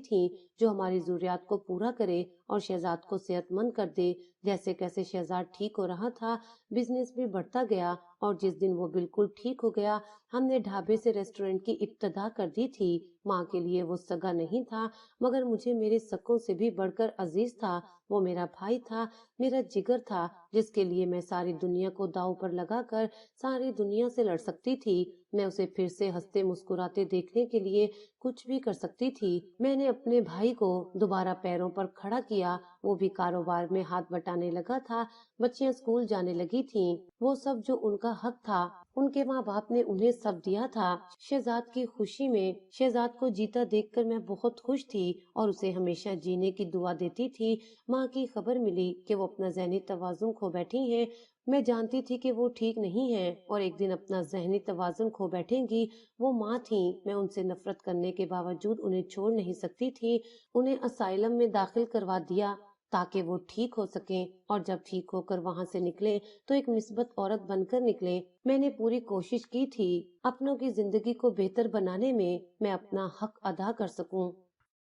थी जो हमारी जरूरियात को पूरा करे और शहजाद को सेहतमंद कर दे। जैसे कैसे शहजाद ठीक हो रहा था, बिजनेस भी बढ़ता गया और जिस दिन वो बिल्कुल ठीक हो गया, हमने ढाबे से रेस्टोरेंट की इब्तिदा कर दी थी। माँ के लिए वो सगा नहीं था, मगर मुझे मेरे सकों से भी बढ़कर अजीज था। वो मेरा भाई था, मेरा जिगर था, जिसके लिए मैं सारी दुनिया को दांव पर लगाकर सारी दुनिया से लड़ सकती थी। मैं उसे फिर से हंसते मुस्कुराते देखने के लिए कुछ भी कर सकती थी। मैंने अपने भाई को दोबारा पैरों पर खड़ा किया। वो भी कारोबार में हाथ बटाने लगा था, बच्चियां स्कूल जाने लगी थीं। वो सब जो उनका हक था, उनके माँ बाप ने उन्हें सब दिया था। शहजाद की खुशी में शहजाद को जीता देखकर मैं बहुत खुश थी और उसे हमेशा जीने की दुआ देती थी। माँ की खबर मिली कि वो अपना ज़हनी तवाज़ुन खो बैठी हैं। मैं जानती थी कि वो ठीक नहीं है और एक दिन अपना ज़हनी तवाज़ुन खो बैठेंगी। वो माँ थी, मैं उनसे नफरत करने के बावजूद उन्हें छोड़ नहीं सकती थी। उन्हें असाइलम में दाखिल करवा दिया ताकि वो ठीक हो सकें और जब ठीक होकर वहाँ से निकले तो एक मिस्बत औरत बनकर निकले। मैंने पूरी कोशिश की थी अपनों की जिंदगी को बेहतर बनाने में मैं अपना हक अदा कर सकूं।